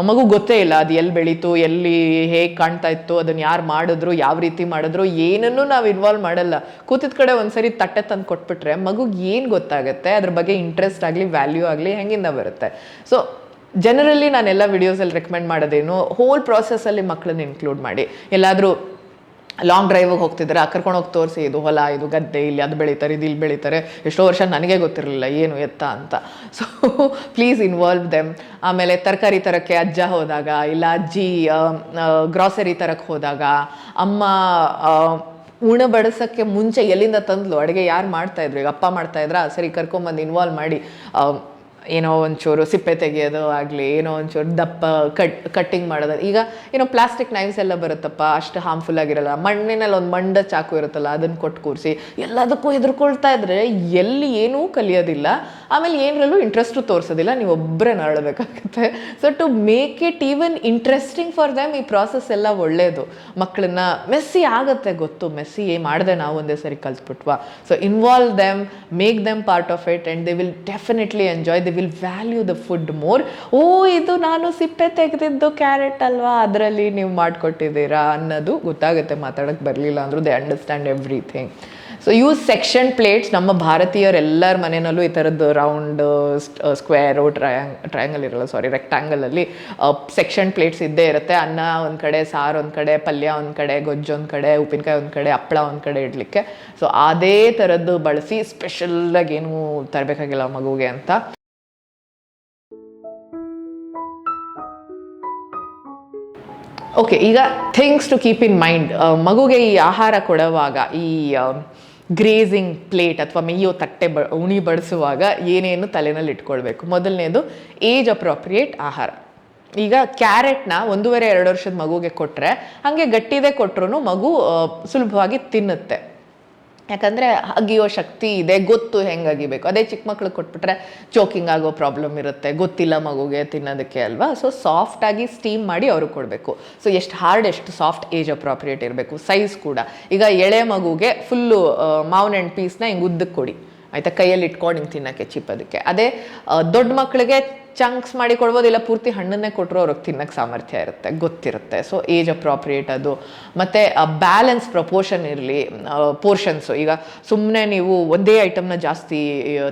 ಮಗು ಗೊತ್ತೇ ಇಲ್ಲ ಅದು ಎಲ್ಲಿ ಬೆಳೀತು, ಎಲ್ಲಿ ಹೇಗೆ ಕಾಣ್ತಾ ಇತ್ತು, ಅದನ್ನು ಯಾರು ಮಾಡಿದ್ರು, ಯಾವ ರೀತಿ ಮಾಡಿದ್ರು, ಏನನ್ನೂ ನಾವು ಇನ್ವಾಲ್ವ್ ಮಾಡಲ್ಲ. ಕೂತಿದ ಕಡೆ ಒಂದ್ಸರಿ ತಟ್ಟೆ ತಂದು ಕೊಟ್ಬಿಟ್ರೆ ಮಗುಗೆ ಏನು ಗೊತ್ತಾಗುತ್ತೆ, ಅದ್ರ ಬಗ್ಗೆ ಇಂಟ್ರೆಸ್ಟ್ ಆಗಲಿ ವ್ಯಾಲ್ಯೂ ಆಗಲಿ ಹೆಂಗಿಂದ ಬರುತ್ತೆ. ಸೊ ಜನರಲಿ ನಾನೆಲ್ಲ ವಿಡಿಯೋಸಲ್ಲಿ ರೆಕಮೆಂಡ್ ಮಾಡೋದೇನು, ಹೋಲ್ ಪ್ರಾಸೆಸ್ಸಲ್ಲಿ ಮಕ್ಕಳನ್ನ ಇನ್ಕ್ಲೂಡ್ ಮಾಡಿ. ಎಲ್ಲಾದರೂ ಲಾಂಗ್ ಡ್ರೈವಿಗೆ ಹೋಗ್ತಿದ್ದಾರೆ, ಕರ್ಕೊಂಡು ಹೋಗಿ ತೋರಿಸಿ, ಇದು ಹೊಲ, ಇದು ಗದ್ದೆ, ಇಲ್ಲಿ ಅದು ಬೆಳೀತಾರೆ, ಇದು ಇಲ್ಲಿ ಬೆಳೀತಾರೆ. ಎಷ್ಟೋ ವರ್ಷ ನನಗೆ ಗೊತ್ತಿರಲಿಲ್ಲ ಏನು ಎತ್ತ ಅಂತ. So please involve them. ಆಮೇಲೆ ತರಕಾರಿ ತರಕ್ಕೆ ಅಜ್ಜ ಹೋದಾಗ, ಇಲ್ಲ ಅಜ್ಜಿ ಗ್ರಾಸರಿ ತರಕ್ಕೆ ಹೋದಾಗ, ಅಮ್ಮ ಉಣಬಡಿಸೋಕ್ಕೆ ಮುಂಚೆ ಎಲ್ಲಿಂದ ತಂದ್ಲು, ಅಡುಗೆ ಯಾರು ಮಾಡ್ತಾಯಿದ್ರು, ಈಗ ಅಪ್ಪ ಮಾಡ್ತಾಯಿದ್ರಾ, ಸರಿ ಕರ್ಕೊಂಬಂದು ಇನ್ವಾಲ್ವ್ ಮಾಡಿ ಏನೋ ಒಂಚೂರು ಸಿಪ್ಪೆ ತೆಗೆಯೋದು ಆಗಲಿ, ಏನೋ ಒಂಚೂರು ದಪ್ಪ ಕಟ್ಟಿಂಗ್ ಮಾಡೋದು. ಈಗ ಏನೋ ಪ್ಲಾಸ್ಟಿಕ್ ನೈವ್ಸ್ ಎಲ್ಲ ಬರುತ್ತಪ್ಪ, ಅಷ್ಟು ಹಾರ್ಮ್ಫುಲ್ ಆಗಿರಲ್ಲ. ಮಣ್ಣಿನಲ್ಲಿ ಒಂದು ಮಂಡ ಚಾಕು ಇರುತ್ತಲ್ಲ, ಅದನ್ನು ಕೊಟ್ಟು ಕೂರಿಸಿ ಎಲ್ಲದಕ್ಕೂ ಹೆದರ್ಕೊಳ್ತಾ ಇದ್ರೆ ಎಲ್ಲಿ ಏನೂ ಕಲಿಯೋದಿಲ್ಲ, ಆಮೇಲೆ ಏನರಲ್ಲೂ ಇಂಟ್ರೆಸ್ಟು ತೋರಿಸೋದಿಲ್ಲ, ನೀವು ಒಬ್ಬರೇ ನರಳಬೇಕಾಗುತ್ತೆ. So to make it even interesting for them ಈ ಪ್ರಾಸೆಸ್ ಎಲ್ಲ ಒಳ್ಳೆಯದು. ಮಕ್ಕಳನ್ನ ಮೆಸ್ಸಿ ಆಗುತ್ತೆ ಗೊತ್ತು, ಮೆಸ್ಸಿ ಮಾಡಿದೆ ನಾವು ಒಂದೇ ಸರಿ ಕಲ್ತ್ಬಿಟ್ವಾ. So involve them, make them part of it and they will definitely enjoy, they will value the food more. ಓ ಇದು ನಾನು ಸಿಪ್ಪೆ ತೆಗೆದಿದ್ದು ಕ್ಯಾರೆಟ್ ಅಲ್ವಾ, ಅದರಲ್ಲಿ ನೀವು ಮಾಡಿಕೊಟ್ಟಿದ್ದೀರಾ ಅನ್ನೋದು ಗೊತ್ತಾಗುತ್ತೆ. ಮಾತಾಡೋಕ್ಕೆ ಬರಲಿಲ್ಲ ಅಂದರೂ they understand everything. So use section plates. ನಮ್ಮ ಭಾರತೀಯರೆಲ್ಲರ ಮನೆಯಲ್ಲೂ ಈ ಥರದ್ದು ರೌಂಡ್, ಸ್ಕ್ವೇರು, ಟ್ರಯಾಂಗಲ್ ಇರಲ್ಲ, ಸಾರಿ ರೆಕ್ಟ್ಯಾಂಗಲಲ್ಲಿ ಸೆಕ್ಷನ್ ಪ್ಲೇಟ್ಸ್ ಇದ್ದೇ ಇರುತ್ತೆ. ಅನ್ನ ಒಂದು ಕಡೆ, ಸಾರು ಒಂದು ಕಡೆ, ಪಲ್ಯ ಒಂದು ಕಡೆ, ಗೊಜ್ಜು ಒಂದು ಕಡೆ, ಉಪ್ಪಿನಕಾಯಿ ಒಂದು ಕಡೆ, ಹಪ್ಪಳ ಒಂದು ಕಡೆ ಇಡಲಿಕ್ಕೆ. ಸೊ ಅದೇ ಥರದ್ದು ಬಳಸಿ, ಸ್ಪೆಷಲ್ಲಾಗಿ ಏನೂ ತರಬೇಕಾಗಿಲ್ಲ ಮಗುಗೆ ಅಂತ. ಓಕೆ, ಈಗ things to keep in mind. ಮಗುಗೆ ಈ ಆಹಾರ ಕೊಡುವಾಗ, ಈ ಗ್ರೇಸಿಂಗ್ ಪ್ಲೇಟ್ ಅಥವಾ ಮೇಯೋ ತಟ್ಟೆ ಉಣಿ ಬಡಿಸುವಾಗ ಏನೇನು ತಲೆನಲ್ಲಿ ಇಟ್ಕೊಳ್ಬೇಕು. ಮೊದಲನೇದು ಏಜ್ ಅಪ್ರೋಪ್ರಿಯೇಟ್ ಆಹಾರ. ಈಗ ಕ್ಯಾರೆಟ್ನ 1.5-2 ವರ್ಷದ ಮಗುಗೆ ಕೊಟ್ಟರೆ ಹಾಗೆ ಗಟ್ಟಿದೆ ಕೊಟ್ಟರು ಮಗು ಸುಲಭವಾಗಿ ತಿನ್ನುತ್ತೆ. ಯಾಕಂದರೆ ಅಗಿಯೋ ಶಕ್ತಿ ಇದೆ, ಗೊತ್ತು ಹೆಂಗೆ ಅಗಿಬೇಕು. ಅದೇ ಚಿಕ್ಕ ಮಕ್ಳಿಗೆ ಕೊಟ್ಬಿಟ್ರೆ ಚೋಕಿಂಗ್ ಆಗೋ ಪ್ರಾಬ್ಲಮ್ ಇರುತ್ತೆ, ಗೊತ್ತಿಲ್ಲ ಮಗುಗೆ ತಿನ್ನೋದಕ್ಕೆ ಅಲ್ವಾ. ಸೊ ಸಾಫ್ಟಾಗಿ ಸ್ಟೀಮ್ ಮಾಡಿ ಅವ್ರಿಗೆ ಕೊಡಬೇಕು. ಸೊ ಎಷ್ಟು ಹಾರ್ಡ್, ಎಷ್ಟು ಸಾಫ್ಟ್, ಏಜ್ ಅಪ್ರಾಪ್ರಿಯೇಟ್ ಇರಬೇಕು. ಸೈಜ್ ಕೂಡ ಈಗ ಎಳೆ ಮಗುಗೆ ಫುಲ್ಲು ಮಾವಿನ ಹಣ್ಣು ಪೀಸ್ನ ಹಿಂಗೆ ಉದ್ದಕ್ಕೆ ಕೊಡಿ, ಆಯಿತಾ, ಕೈಯಲ್ಲಿ ಇಟ್ಕೊಂಡು ಹಿಂಗೆ ತಿನ್ನೋಕ್ಕೆ ಚಿಪ್ಪದಕ್ಕೆ. ಅದೇ ದೊಡ್ಡ ಮಕ್ಕಳಿಗೆ ಚಂಕ್ಸ್ ಮಾಡಿ ಕೊಡ್ಬೋದು, ಇಲ್ಲ ಪೂರ್ತಿ ಹಣ್ಣನ್ನೇ ಕೊಟ್ಟರು ಅವ್ರಿಗೆ ತಿನ್ನೋಕ್ಕೆ ಸಾಮರ್ಥ್ಯ ಇರುತ್ತೆ, ಗೊತ್ತಿರುತ್ತೆ. ಸೊ ಏಜ್ ಅಪ್ರಾಪ್ರಿಯೇಟ್ ಅದು. ಮತ್ತು ಬ್ಯಾಲೆನ್ಸ್ ಪ್ರಪೋರ್ಷನ್ ಇರಲಿ, ಪೋರ್ಷನ್ಸು. ಈಗ ಸುಮ್ಮನೆ ನೀವು ಒಂದೇ ಐಟಮ್ನ ಜಾಸ್ತಿ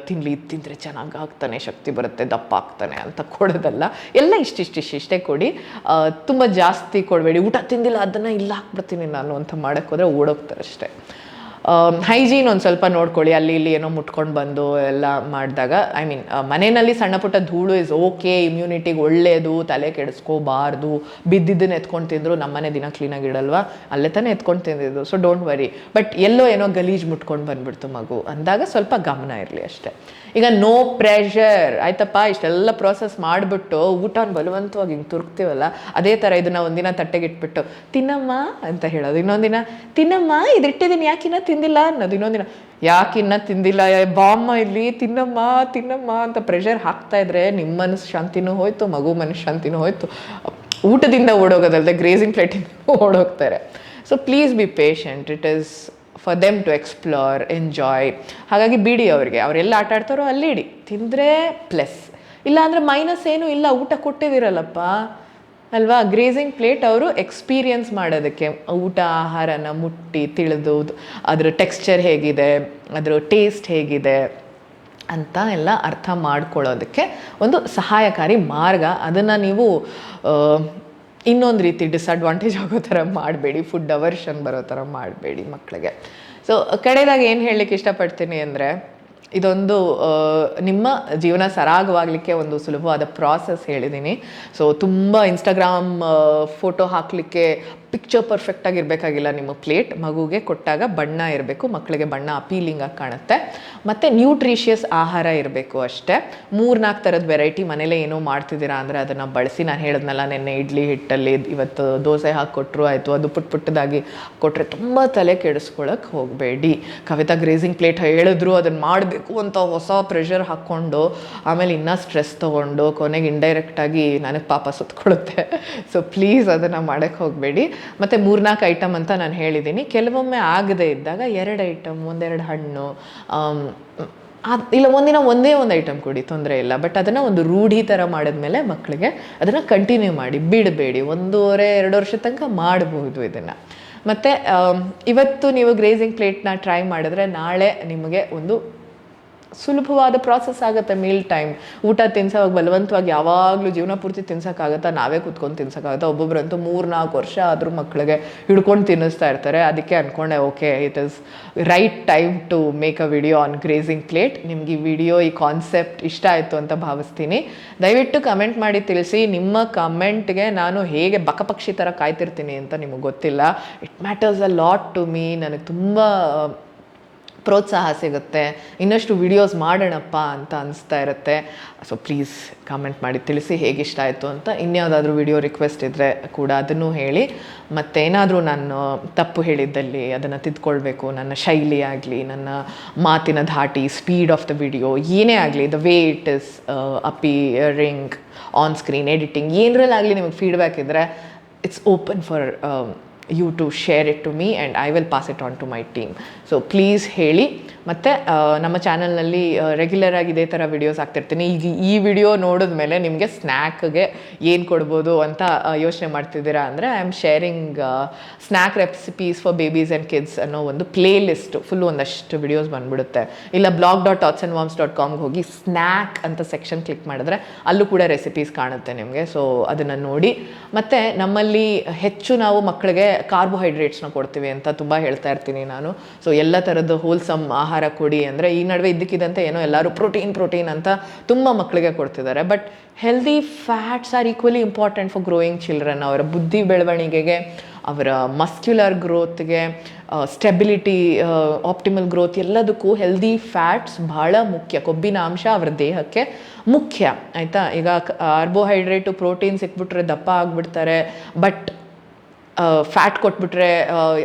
ತಿಂದರೆ ಚೆನ್ನಾಗಿ ಆಗ್ತಾನೆ, ಶಕ್ತಿ ಬರುತ್ತೆ, ದಪ್ಪ ಆಗ್ತಾನೆ ಅಂತ ಕೊಡೋದಲ್ಲ. ಎಲ್ಲ ಇಷ್ಟೇ ಕೊಡಿ, ತುಂಬ ಜಾಸ್ತಿ ಕೊಡಬೇಡಿ. ಊಟ ತಿಂದಿಲ್ಲ ಅದನ್ನು ಇಲ್ಲ ಹಾಕ್ಬಿಡ್ತೀನಿ ನಾನು ಅಂತ ಮಾಡೋಕ್ಕೆ ಹೋದರೆ ಓಡೋಗ್ತಾರೆ ಅಷ್ಟೇ. ಹೈಜೀನ್ ಒಂದು ಸ್ವಲ್ಪ ನೋಡ್ಕೊಳ್ಳಿ. ಅಲ್ಲಿ ಇಲ್ಲಿ ಏನೋ ಮುಟ್ಕೊಂಡು ಬಂದು ಎಲ್ಲ ಮಾಡಿದಾಗ, ಐ ಮೀನ್ ಮನೆಯಲ್ಲಿ ಸಣ್ಣ ಪುಟ್ಟ ಧೂಳು ಇಸ್ ಓಕೆ, ಇಮ್ಯುನಿಟಿಗೆ ಒಳ್ಳೆಯದು, ತಲೆ ಕೆಡಿಸ್ಕೋಬಾರ್ದು. ಬಿದ್ದಿದ್ದನ್ನು ಎತ್ಕೊಂಡು ತಿಂದರು, ನಮ್ಮನೆ ದಿನ ಕ್ಲೀನಾಗಿ ಇಡಲ್ವಾ, ಅಲ್ಲೇ ತಾನೇ ಎತ್ಕೊಂಡು ತಿಂದಿದ್ದು. So don't worry. ಬಟ್ ಎಲ್ಲೋ ಏನೋ ಗಲೀಜು ಮುಟ್ಕೊಂಡು ಬಂದುಬಿಡ್ತು ಮಗು ಅಂದಾಗ ಸ್ವಲ್ಪ ಗಮನ ಇರಲಿ ಅಷ್ಟೇ. ಈಗ ನೋ ಪ್ರೆಷರ್, ಆಯ್ತಪ್ಪ, ಇಷ್ಟೆಲ್ಲ ಪ್ರೋಸೆಸ್ ಮಾಡಿಬಿಟ್ಟು ಊಟನ ಬಲವಂತವಾಗಿ ಹಿಂಗೆ ತುರುಕ್ತೀವಲ್ಲ, ಅದೇ ಥರ ಇದನ್ನು ಒಂದಿನ ತಟ್ಟೆಗಿಟ್ಬಿಟ್ಟು ತಿನ್ನಮ್ಮ ಅಂತ ಹೇಳೋದು, ಇನ್ನೊಂದಿನ ತಿನ್ನಮ್ಮ ಇದಿಟ್ಟಿದ್ದೀನಿ ಯಾಕಿನ್ನ ತಿಂದಿಲ್ಲ ಅನ್ನೋದು, ಇನ್ನೊಂದಿನ ಯಾಕಿನ್ನ ತಿಂದಿಲ್ಲ, ಬಾಮ್ಮ ಇಲ್ಲಿ ತಿನ್ನಮ್ಮ ಅಂತ ಪ್ರೆಷರ್ ಹಾಕ್ತಾ ಇದ್ರೆ ನಿಮ್ಮ ಮನಸ್ಸು ಶಾಂತಿನೂ ಹೋಯ್ತು, ಮಗು ಮನಸ್ಸು ಶಾಂತಿನೂ ಹೋಯ್ತು. ಊಟದಿಂದ ಓಡೋಗೋದಲ್ಲದೆ ಗ್ರೇಸಿಂಗ್ ಪ್ಲೇಟಿಂದ ಓಡೋಗ್ತಾರೆ. So please be patient. It is for them to explore, enjoy. ಹಾಗಾಗಿ ಬಿಡಿ ಅವರಿಗೆ, ಅವರೆಲ್ಲ ಆಟ ಆಡ್ತಾರೋ ಅಲ್ಲಿ ಇಡಿ, ತಿಂದರೆ ಪ್ಲಸ್, ಇಲ್ಲ ಅಂದರೆ ಮೈನಸ್ ಏನೂ ಇಲ್ಲ, ಊಟ ಕೊಟ್ಟಿದ್ದೀರಲ್ಲಪ್ಪ ಅಲ್ವಾ. ಗ್ರೇಸಿಂಗ್ ಪ್ಲೇಟ್ ಅವರು ಎಕ್ಸ್ಪೀರಿಯನ್ಸ್ ಮಾಡೋದಕ್ಕೆ, ಊಟ ಆಹಾರನ ಮುಟ್ಟಿ ತಿಳಿದು ಅದರ ಟೆಕ್ಸ್ಚರ್ ಹೇಗಿದೆ, ಅದರ ಟೇಸ್ಟ್ ಹೇಗಿದೆ ಅಂತ ಎಲ್ಲ ಅರ್ಥ ಮಾಡ್ಕೊಳ್ಳೋದಕ್ಕೆ ಒಂದು ಸಹಾಯಕಾರಿ ಮಾರ್ಗ. ಅದನ್ನು ನೀವು ಇನ್ನೊಂದು ರೀತಿ ಡಿಸ್ಅಡ್ವಾಂಟೇಜ್ ಆಗೋ ಥರ ಮಾಡಬೇಡಿ, ಫುಡ್ ಅವರ್ಷನ್ ಬರೋ ಥರ ಮಾಡಬೇಡಿ ಮಕ್ಕಳಿಗೆ. ಸೊ ಕಡೆದಾಗಿ ಏನು ಹೇಳಲಿಕ್ಕೆ ಇಷ್ಟಪಡ್ತೀನಿ ಅಂದರೆ, ಇದೊಂದು ನಿಮ್ಮ ಜೀವನ ಸರಾಗವಾಗಲಿಕ್ಕೆ ಒಂದು ಸುಲಭವಾದ ಪ್ರಾಸೆಸ್ ಹೇಳಿದ್ದೀನಿ. ಸೊ ತುಂಬ ಇನ್ಸ್ಟಾಗ್ರಾಮ್ ಫೋಟೋ ಹಾಕಲಿಕ್ಕೆ ಪಿಕ್ಚರ್ ಪರ್ಫೆಕ್ಟಾಗಿ ಇರಬೇಕಾಗಿಲ್ಲ ನಿಮ್ಮ ಪ್ಲೇಟ್. ಮಗುಗೆ ಕೊಟ್ಟಾಗ ಬಣ್ಣ ಇರಬೇಕು, ಮಕ್ಕಳಿಗೆ ಬಣ್ಣ ಅಪೀಲಿಂಗಾಗಿ ಕಾಣುತ್ತೆ. ಮತ್ತು ನ್ಯೂಟ್ರಿಷಿಯಸ್ ಆಹಾರ ಇರಬೇಕು ಅಷ್ಟೇ. 3-4 ಥರದ ವೆರೈಟಿ ಮನೇಲೇ ಏನೋ ಮಾಡ್ತಿದ್ದೀರಾ ಅಂದರೆ ಅದನ್ನು ಬಳಸಿ. ನಾನು ಹೇಳಿದ್ನಲ್ಲ, ನೆನ್ನೆ ಇಡ್ಲಿ ಹಿಟ್ಟಲ್ಲಿ ಇವತ್ತು ದೋಸೆ ಹಾಕಿಕೊಟ್ರು ಆಯಿತು, ಅದು ಪುಟ್ಟದಾಗಿ ಕೊಟ್ಟರೆ ತುಂಬ ತಲೆ ಕೆಡಿಸ್ಕೊಳಕ್ಕೆ ಹೋಗಬೇಡಿ. ಕವಿತಾ ಗ್ರೇಸಿಂಗ್ ಪ್ಲೇಟ್ ಹೇಳಿದ್ರು ಅದನ್ನು ಮಾಡಬೇಕು ಅಂತ ಹೊಸ ಪ್ರೆಷರ್ ಹಾಕ್ಕೊಂಡು ಆಮೇಲೆ ಇನ್ನೂ ಸ್ಟ್ರೆಸ್ ತೊಗೊಂಡು ಕೊನೆಗೆ ಇಂಡೈರೆಕ್ಟಾಗಿ ನನಗೆ ಪಾಪ ಸುತ್ತಕೊಳುತ್ತೆ. ಸೊ ಪ್ಲೀಸ್ ಅದನ್ನು ಮಾಡೋಕ್ಕೆ ಹೋಗಬೇಡಿ. ಮತ್ತು 3-4 ಐಟಮ್ ಅಂತ ನಾನು ಹೇಳಿದ್ದೀನಿ. ಕೆಲವೊಮ್ಮೆ ಆಗದೇ ಇದ್ದಾಗ 2 ಐಟಮ್, 1-2 ಹಣ್ಣು, ಇಲ್ಲ ಒಂದಿನ ಒಂದೇ ಒಂದು ಐಟಮ್ ಕೊಡಿ, ತೊಂದರೆ ಇಲ್ಲ. ಬಟ್ ಅದನ್ನು ಒಂದು ರೂಢಿ ಥರ ಮಾಡಿದ್ಮೇಲೆ ಮಕ್ಕಳಿಗೆ ಅದನ್ನು ಕಂಟಿನ್ಯೂ ಮಾಡಿ, ಬಿಡಬೇಡಿ. 1.5-2 ವರ್ಷದ ತನಕ ಮಾಡಬಹುದು ಇದನ್ನು. ಮತ್ತು ಇವತ್ತು ನೀವು ಗ್ರೇಸಿಂಗ್ ಪ್ಲೇಟ್ನ ಟ್ರೈ ಮಾಡಿದ್ರೆ ನಾಳೆ ನಿಮಗೆ ಒಂದು ಸುಲಭವಾದ ಪ್ರಾಸೆಸ್ ಆಗುತ್ತೆ. ಮೀಲ್ ಟೈಮ್ ಊಟ ತಿನ್ಸೋವಾಗ ಬಲವಂತವಾಗಿ ಯಾವಾಗಲೂ ಜೀವನ ಪೂರ್ತಿ ತಿನ್ಸೋಕ್ಕಾಗತ್ತಾ? ನಾವೇ ಕೂತ್ಕೊಂಡು ತಿನ್ಸೋಕ್ಕಾಗತ್ತಾ? ಒಬ್ಬೊಬ್ಬರಂತೂ 3-4 ವರ್ಷ ಆದರೂ ಮಕ್ಕಳಿಗೆ ಹಿಡ್ಕೊಂಡು ತಿನ್ನಿಸ್ತಾ ಇರ್ತಾರೆ. ಅದಕ್ಕೆ ಅಂದ್ಕೊಂಡೆ okay, it is right time to make a video on grazing plate. ನಿಮ್ಗೆ ಈ ವಿಡಿಯೋ, ಈ ಕಾನ್ಸೆಪ್ಟ್ ಇಷ್ಟ ಆಯಿತು ಅಂತ ಭಾವಿಸ್ತೀನಿ. ದಯವಿಟ್ಟು ಕಮೆಂಟ್ ಮಾಡಿ ತಿಳಿಸಿ. ನಿಮ್ಮ ಕಮೆಂಟ್ಗೆ ನಾನು ಹೇಗೆ ಬಕಪಕ್ಷಿ ಥರ ಕಾಯ್ತಿರ್ತೀನಿ ಅಂತ ನಿಮಗೆ ಗೊತ್ತಿಲ್ಲ. It matters a lot to me. ನನಗೆ ತುಂಬ ಪ್ರೋತ್ಸಾಹ ಸಿಗುತ್ತೆ, ಇನ್ನಷ್ಟು ವಿಡಿಯೋಸ್ ಮಾಡೋಣಪ್ಪ ಅಂತ ಅನಿಸ್ತಾ ಇರುತ್ತೆ. ಸೊ ಪ್ಲೀಸ್ ಕಾಮೆಂಟ್ ಮಾಡಿ ತಿಳಿಸಿ ಹೇಗಿಷ್ಟ ಆಯಿತು ಅಂತ. ಇನ್ಯಾವುದಾದ್ರೂ ವಿಡಿಯೋ ರಿಕ್ವೆಸ್ಟ್ ಇದ್ದರೆ ಕೂಡ ಅದನ್ನು ಹೇಳಿ. ಮತ್ತೇನಾದರೂ ನಾನು ತಪ್ಪು ಹೇಳಿದ್ದಲ್ಲಿ ಅದನ್ನು ತಿದ್ಕೊಳ್ಬೇಕು. ನನ್ನ ಶೈಲಿ ಆಗಲಿ, ನನ್ನ ಮಾತಿನ ಧಾಟಿ, ಸ್ಪೀಡ್ ಆಫ್ ದ ವಿಡಿಯೋ ಏನೇ ಆಗಲಿ, the way it is appearing on screen, editing, ಏನರಲ್ಲಾಗಲಿ ನಿಮಗೆ ಫೀಡ್ಬ್ಯಾಕ್ ಇದ್ದರೆ it's open for you to share it to me and I will pass it on to my team. So please ಹೇಳಿ. ಮತ್ತು ನಮ್ಮ ಚಾನಲ್ನಲ್ಲಿ ರೆಗ್ಯುಲರಾಗಿ ಇದೇ ಥರ ವಿಡಿಯೋಸ್ ಆಗ್ತಿರ್ತೀನಿ. ಈಗ ಈ ವಿಡಿಯೋ ನೋಡಿದ ಮೇಲೆ ನಿಮಗೆ ಸ್ನ್ಯಾಕ್ಗೆ ಏನು ಕೊಡ್ಬೋದು ಅಂತ ಯೋಚನೆ ಮಾಡ್ತಿದ್ದೀರಾ ಅಂದರೆ, I am sharing snack recipes for babies and kids ಅನ್ನೋ ಒಂದು ಪ್ಲೇ ಲಿಸ್ಟ್ ಫುಲ್ ಒಂದಷ್ಟು ವಿಡಿಯೋಸ್ ಬಂದುಬಿಡುತ್ತೆ. ಇಲ್ಲ blog.totsandmoms.comಗೆ ಹೋಗಿ ಸ್ನ್ಯಾಕ್ ಅಂತ ಸೆಕ್ಷನ್ ಕ್ಲಿಕ್ ಮಾಡಿದ್ರೆ ಅಲ್ಲೂ ಕೂಡ ರೆಸಿಪೀಸ್ ಕಾಣುತ್ತೆ ನಿಮಗೆ. ಸೊ ಅದನ್ನು ನೋಡಿ. ಮತ್ತು ನಮ್ಮಲ್ಲಿ ಹೆಚ್ಚು ನಾವು ಮಕ್ಕಳಿಗೆ ಕಾರ್ಬೋಹೈಡ್ರೇಟ್ಸ್ನ ಕೊಡ್ತೀವಿ ಅಂತ ತುಂಬ ಹೇಳ್ತಾ ಇರ್ತೀನಿ ನಾನು. ಸೊ ಎಲ್ಲ ಥರದ್ದು ಹೋಲ್ಸಮ್ ಆಹಾರ ಕೊಡಿ ಅಂದರೆ, ಈ ನಡುವೆ ಇದ್ದಕ್ಕಿದ್ದಂತೆ ಏನೋ ಎಲ್ಲರೂ ಪ್ರೋಟೀನ್ ಅಂತ ತುಂಬ ಮಕ್ಕಳಿಗೆ ಕೊಡ್ತಿದ್ದಾರೆ. But healthy fats are equally important for growing children. ಅವರ ಬುದ್ಧಿ ಬೆಳವಣಿಗೆಗೆ, ಅವರ ಮಸ್ಕ್ಯುಲರ್ ಗ್ರೋತ್ಗೆ, ಸ್ಟೆಬಿಲಿಟಿ, ಆಪ್ಟಿಮಲ್ ಗ್ರೋತ್ ಎಲ್ಲದಕ್ಕೂ ಹೆಲ್ದಿ ಫ್ಯಾಟ್ಸ್ ಭಾಳ ಮುಖ್ಯ. ಕೊಬ್ಬಿನ ಅಂಶ ಅವರ ದೇಹಕ್ಕೆ ಮುಖ್ಯ, ಆಯಿತಾ? ಈಗ ಕಾರ್ಬೋಹೈಡ್ರೇಟು, ಪ್ರೋಟೀನ್ ಸಿಕ್ಬಿಟ್ರೆ ದಪ್ಪ ಆಗಿಬಿಡ್ತಾರೆ. ಬಟ್ ಫ್ಯಾಟ್ ಕೊಟ್ಬಿಟ್ರೆ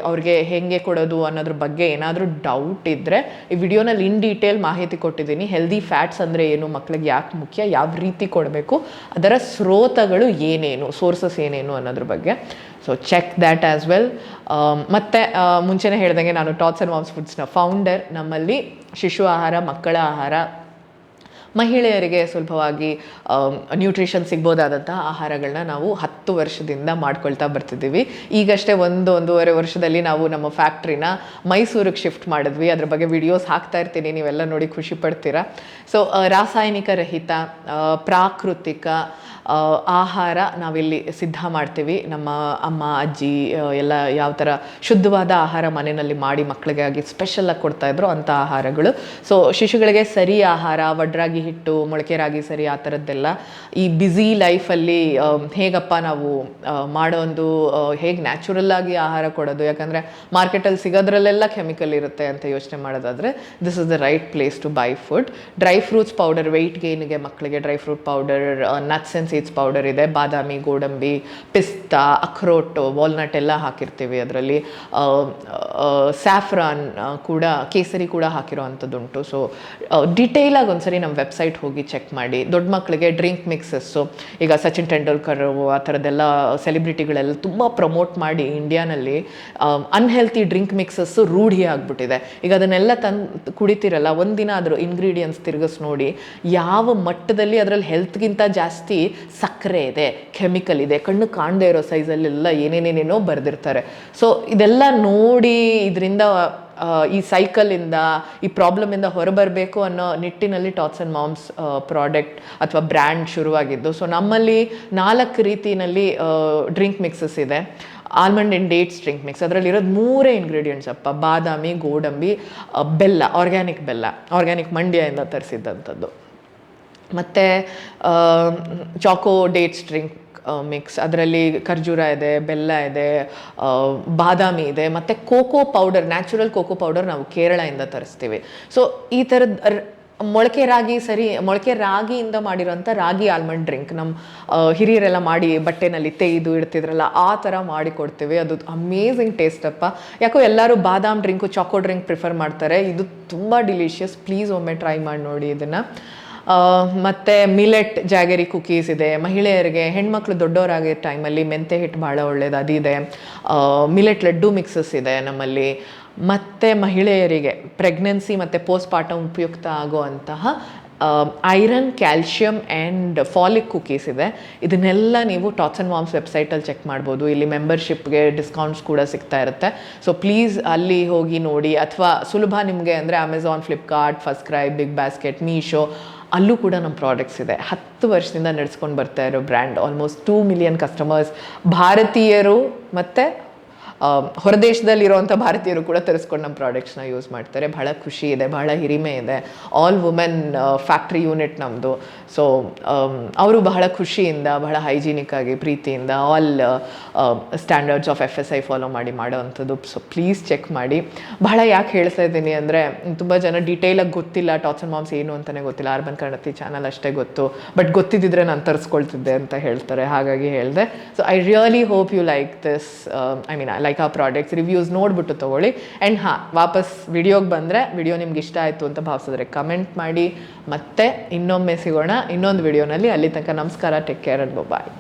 ಅವ್ರಿಗೆ ಹೇಗೆ ಕೊಡೋದು ಅನ್ನೋದ್ರ ಬಗ್ಗೆ ಏನಾದರೂ ಡೌಟ್ ಇದ್ದರೆ ಈ ವಿಡಿಯೋನಲ್ಲಿ ಇನ್ ಡೀಟೇಲ್ ಮಾಹಿತಿ ಕೊಟ್ಟಿದ್ದೀನಿ. ಹೆಲ್ದಿ ಫ್ಯಾಟ್ಸ್ ಅಂದರೆ ಏನು, ಮಕ್ಕಳಿಗೆ ಯಾಕೆ ಮುಖ್ಯ, ಯಾವ ರೀತಿ ಕೊಡಬೇಕು, ಅದರ ಸ್ರೋತಗಳು ಏನೇನು, ಸೋರ್ಸಸ್ ಏನೇನು ಅನ್ನೋದ್ರ ಬಗ್ಗೆ. So check that as well. ಮತ್ತು ಮುಂಚೆನೇ ಹೇಳ್ದಂಗೆ ನಾನು ಟಾಟ್ಸ್ ಆ್ಯಂಡ್ ಮಾಮ್ಸ್ ಫುಡ್ಸ್ನ ಫೌಂಡರ್. ನಮ್ಮಲ್ಲಿ ಶಿಶು ಆಹಾರ, ಮಕ್ಕಳ ಆಹಾರ, ಮಹಿಳೆಯರಿಗೆ ಸುಲಭವಾಗಿ ನ್ಯೂಟ್ರಿಷನ್ ಸಿಗ್ಬೋದಾದಂತಹ ಆಹಾರಗಳನ್ನ ನಾವು 10 ವರ್ಷದಿಂದ ಮಾಡ್ಕೊಳ್ತಾ ಬರ್ತಿದ್ದೀವಿ. ಈಗಷ್ಟೇ 1-1.5 ವರ್ಷದಲ್ಲಿ ನಾವು ನಮ್ಮ ಫ್ಯಾಕ್ಟ್ರಿನ ಮೈಸೂರಿಗೆ ಶಿಫ್ಟ್ ಮಾಡಿದ್ವಿ. ಅದ್ರ ಬಗ್ಗೆ ವಿಡಿಯೋಸ್ ಹಾಕ್ತಾ ಇರ್ತೀನಿ, ನೀವೆಲ್ಲ ನೋಡಿ ಖುಷಿ ಪಡ್ತೀರಾ. ಸೊ ರಾಸಾಯನಿಕ ರಹಿತ, ಪ್ರಾಕೃತಿಕ ಆಹಾರ ನಾವಿಲ್ಲಿ ಸಿದ್ಧ ಮಾಡ್ತೀವಿ. ನಮ್ಮ ಅಮ್ಮ, ಅಜ್ಜಿ ಎಲ್ಲ ಯಾವ ಥರ ಶುದ್ಧವಾದ ಆಹಾರ ಮನೆಯಲ್ಲಿ ಮಾಡಿ ಮಕ್ಕಳಿಗಾಗಿ ಸ್ಪೆಷಲಾಗಿ ಕೊಡ್ತಾಯಿದ್ರು ಅಂಥ ಆಹಾರಗಳು. ಸೊ ಶಿಶುಗಳಿಗೆ ಸರಿ ಆಹಾರ, ವಡ್ರಾಗಿ ಹಿಟ್ಟು, ಮೊಳಕೆ ರಾಗಿ ಸರಿ, ಆ ಥರದ್ದೆಲ್ಲ ಈ ಬ್ಯುಸಿ ಲೈಫಲ್ಲಿ ಹೇಗಪ್ಪ ನಾವು ಮಾಡೋ ಒಂದು ಹೇಗೆ ನ್ಯಾಚುರಲ್ಲಾಗಿ ಆಹಾರ ಕೊಡೋದು. ಯಾಕಂದರೆ ಮಾರ್ಕೆಟಲ್ಲಿ ಸಿಗೋದ್ರಲ್ಲೆಲ್ಲ ಕೆಮಿಕಲ್ ಇರುತ್ತೆ ಅಂತ ಯೋಚನೆ ಮಾಡೋದಾದರೆ this is the right place to buy food. Dry fruits powder, weight ಗೇನ್ಗೆ ಮಕ್ಕಳಿಗೆ dry fruit powder, nuts and seeds powder ಇದೆ. ಬಾದಾಮಿ, ಗೋಡಂಬಿ, ಪಿಸ್ತಾ, ಅಖ್ರೋಟು, ವಾಲ್ನಟ್ ಎಲ್ಲ ಹಾಕಿರ್ತೀವಿ ಅದರಲ್ಲಿ. ಸ್ಯಾಫ್ರಾನ್ ಕೂಡ, ಕೇಸರಿ ಕೂಡ ಹಾಕಿರೋ ಅಂಥದ್ದುಂಟು. ಸೊ ಡಿಟೇಲಾಗಿ ಒಂದ್ಸರಿ ನಮ್ಮ ವೆಬ್ಸೈಟ್ ಹೋಗಿ ಚೆಕ್ ಮಾಡಿ. ದೊಡ್ಡ ಮಕ್ಕಳಿಗೆ ಡ್ರಿಂಕ್ ಮಿಕ್ಸಸ್ಸು, ಈಗ ಸಚಿನ್ ತೆಂಡೂಲ್ಕರ್ ಆ ಥರದ್ದೆಲ್ಲ ಸೆಲೆಬ್ರಿಟಿಗಳೆಲ್ಲ ತುಂಬ ಪ್ರಮೋಟ್ ಮಾಡಿ ಇಂಡಿಯಾನಲ್ಲಿ ಅನ್ಹೆಲ್ತಿ ಡ್ರಿಂಕ್ ಮಿಕ್ಸಸ್ಸು ರೂಢಿ ಆಗಿಬಿಟ್ಟಿದೆ. ಈಗ ಅದನ್ನೆಲ್ಲ ತಂದು ಕುಡಿತಿರಲ್ಲ, ಒಂದಿನ ಅದರ ಇಂಗ್ರೀಡಿಯೆಂಟ್ಸ್ ತಿರುಗಿಸ್ ನೋಡಿ ಯಾವ ಮಟ್ಟದಲ್ಲಿ ಅದರಲ್ಲಿ ಹೆಲ್ತ್ಗಿಂತ ಜಾಸ್ತಿ ಸಕ್ಕರೆ ಇದೆ, ಕೆಮಿಕಲ್ ಇದೆ, ಕಣ್ಣು ಕಾಣದೇ ಇರೋ ಸೈಜಲ್ಲೆಲ್ಲ ಏನೇನೇನೇನೋ ಬರೆದಿರ್ತಾರೆ. ಸೊ ಇದೆಲ್ಲ ನೋಡಿ ಇದರಿಂದ ಈ ಸೈಕಲಿಂದ, ಈ ಪ್ರಾಬ್ಲಮಿಂದ ಹೊರಬರಬೇಕು ಅನ್ನೋ ನಿಟ್ಟಿನಲ್ಲಿ ಟಾಟ್ಸ್ ಆ್ಯಂಡ್ ಮಾಮ್ಸ್ ಪ್ರಾಡಕ್ಟ್ ಅಥವಾ ಬ್ರ್ಯಾಂಡ್ ಶುರುವಾಗಿದ್ದು. ಸೊ ನಮ್ಮಲ್ಲಿ 4 ರೀತಿಯಲ್ಲಿ ಡ್ರಿಂಕ್ ಮಿಕ್ಸಸ್ ಇದೆ. Almond and dates drink mix, ಅದರಲ್ಲಿರೋದು 3 ಇಂಗ್ರೀಡಿಯೆಂಟ್ಸ್ ಅಪ್ಪ: ಬಾದಾಮಿ, ಗೋಡಂಬಿ, ಬೆಲ್ಲ, ಆರ್ಗ್ಯಾನಿಕ್ ಬೆಲ್ಲ, ಆರ್ಗ್ಯಾನಿಕ್ ಮಂಡ್ಯದಿಂದ ತರಿಸಿದ್ದಂಥದ್ದು. ಮತ್ತು ಚಾಕೋ ಡೇಟ್ಸ್ ಡ್ರಿಂಕ್ ಮಿಕ್ಸ್. ಅದರಲ್ಲಿ ಖರ್ಜೂರ ಇದೆ, ಬೆಲ್ಲ ಇದೆ, ಬಾದಾಮಿ ಇದೆ, ಮತ್ತು cocoa powder, natural cocoa powder ನಾವು ಕೇರಳದಿಂದ ತರಿಸ್ತೀವಿ. ಸೊ ಈ ಥರದ ಮೊಳಕೆ ರಾಗಿಯಿಂದ ಮಾಡಿರೋಂಥ ರಾಗಿ ಆಲ್ಮಂಡ್ ಡ್ರಿಂಕ್ ನಮ್ಮ ಹಿರಿಯರೆಲ್ಲ ಮಾಡಿ ಬಟ್ಟೆನಲ್ಲಿ ತೆಗೆದು ಇಡ್ತಿದ್ರಲ್ಲ, ಆ ಥರ ಮಾಡಿ ಕೊಡ್ತೀವಿ. ಅದು ಅಮೇಝಿಂಗ್ ಟೇಸ್ಟ್ ಅಪ್ಪ. ಯಾಕೋ ಎಲ್ಲರೂ ಬಾದಾಮ್ ಡ್ರಿಂಕು, ಚಾಕೋ ಡ್ರಿಂಕ್ ಪ್ರಿಫರ್ ಮಾಡ್ತಾರೆ. ಇದು ತುಂಬ ಡಿಲಿಷಿಯಸ್. ಪ್ಲೀಸ್ ಒಮ್ಮೆ ಟ್ರೈ ಮಾಡಿ ನೋಡಿ ಇದನ್ನು. ಮತ್ತು ಮಿಲೆಟ್ ಜಾಗರಿ ಕುಕೀಸ್ ಇದೆ. ಮಹಿಳೆಯರಿಗೆ, ಹೆಣ್ಮಕ್ಳು ದೊಡ್ಡವರಾಗಿರೋ ಟೈಮಲ್ಲಿ ಮೆಂತೆ ಹಿಟ್ಟು ಭಾಳ ಒಳ್ಳೇದು, ಅದಿದೆ. ಮಿಲೆಟ್ ಲಡ್ಡು ಮಿಕ್ಸಸ್ ಇದೆ ನಮ್ಮಲ್ಲಿ. ಮತ್ತು ಮಹಿಳೆಯರಿಗೆ ಪ್ರೆಗ್ನೆನ್ಸಿ ಮತ್ತು ಪೋಸ್ಟ್ಪಾರ್ಟಮ್ ಉಪಯುಕ್ತ ಆಗುವಂತಹ iron, calcium and folic cookies ಇದೆ. ಇದನ್ನೆಲ್ಲ ನೀವು ಟಾಟ್ಸ್ ಆ್ಯಂಡ್ ಮಾಮ್ಸ್ ವೆಬ್ಸೈಟಲ್ಲಿ ಚೆಕ್ ಮಾಡ್ಬೋದು. ಇಲ್ಲಿ ಮೆಂಬರ್ಶಿಪ್ಗೆ ಡಿಸ್ಕೌಂಟ್ಸ್ ಕೂಡ ಸಿಗ್ತಾ ಇರುತ್ತೆ. ಸೊ ಪ್ಲೀಸ್ ಅಲ್ಲಿ ಹೋಗಿ ನೋಡಿ. ಅಥವಾ ಸುಲಭ ನಿಮಗೆ ಅಂದರೆ Amazon, Flipkart, FirstCry, BigBasket, Meesho, ಅಲ್ಲೂ ಕೂಡ ನಮ್ಮ ಪ್ರಾಡಕ್ಟ್ಸ್ ಇದೆ. 10 ವರ್ಷದಿಂದ ನಡೆಸ್ಕೊಂಡು ಬರ್ತಾ ಇರೋ ಬ್ರ್ಯಾಂಡ್. ಆಲ್ಮೋಸ್ಟ್ 2 ಮಿಲಿಯನ್ ಕಸ್ಟಮರ್ಸ್, ಭಾರತೀಯರು ಮತ್ತು ಹೊರದೇಶದಲ್ಲಿರುವಂಥ ಭಾರತೀಯರು ಕೂಡ ತರಿಸ್ಕೊಂಡು ನಮ್ಮ ಪ್ರಾಡಕ್ಟ್ಸ್ನ ಯೂಸ್ ಮಾಡ್ತಾರೆ. ಬಹಳ ಖುಷಿ ಇದೆ, ಬಹಳ ಹಿರಿಮೆ ಇದೆ. ಆಲ್ ವುಮೆನ್ ಫ್ಯಾಕ್ಟ್ರಿ ಯೂನಿಟ್ ನಮ್ಮದು. ಸೊ ಅವರು ಬಹಳ ಖುಷಿಯಿಂದ, ಬಹಳ ಹೈಜಿನಿಕ್ ಆಗಿ, ಪ್ರೀತಿಯಿಂದ all standards of FSI follow ಮಾಡಿ ಮಾಡೋವಂಥದ್ದು. ಸೊ ಪ್ಲೀಸ್ ಚೆಕ್ ಮಾಡಿ. ಬಹಳ ಯಾಕೆ ಹೇಳ್ತಾ ಇದ್ದೀನಿ ಅಂದರೆ, ತುಂಬ ಜನ ಡೀಟೇಲಾಗಿ ಗೊತ್ತಿಲ್ಲ, ಟಾಟ್ಸ್ ಆ್ಯಂಡ್ ಮಾಮ್ಸ್ ಏನು ಅಂತಲೇ ಗೊತ್ತಿಲ್ಲ. ಅರ್ಬನ್ ಕನ್ನಡತಿ ಚಾನಲ್ ಅಷ್ಟೇ ಗೊತ್ತು, ಬಟ್ ಗೊತ್ತಿದ್ದಿದ್ರೆ ನಾನು ತರಿಸ್ಕೊಳ್ತಿದ್ದೆ ಅಂತ ಹೇಳ್ತಾರೆ. ಹಾಗಾಗಿ ಹೇಳಿದೆ. So I really hope you like this. I mean like ಆ ಪ್ರಾಡಕ್ಟ್ಸ್. ರಿವ್ಯೂಸ್ ನೋಡಿಬಿಟ್ಟು ತೊಗೊಳ್ಳಿ. ಆ್ಯಂಡ್ ವಾಪಸ್ ವಿಡಿಯೋಗೆ ಬಂದರೆ, ವಿಡಿಯೋ ನಿಮ್ಗೆ ಇಷ್ಟ ಆಯಿತು ಅಂತ ಭಾವಿಸಿದ್ರೆ ಕಮೆಂಟ್ ಮಾಡಿ. ಮತ್ತೆ ಇನ್ನೊಮ್ಮೆ ಸಿಗೋಣ ಇನ್ನೊಂದು ವಿಡಿಯೋನಲ್ಲಿ. ಅಲ್ಲಿ ತನಕ ನಮಸ್ಕಾರ, ಟೇಕ್ ಕೇರ್ ಅಂಡ್ ಬಾಯ್.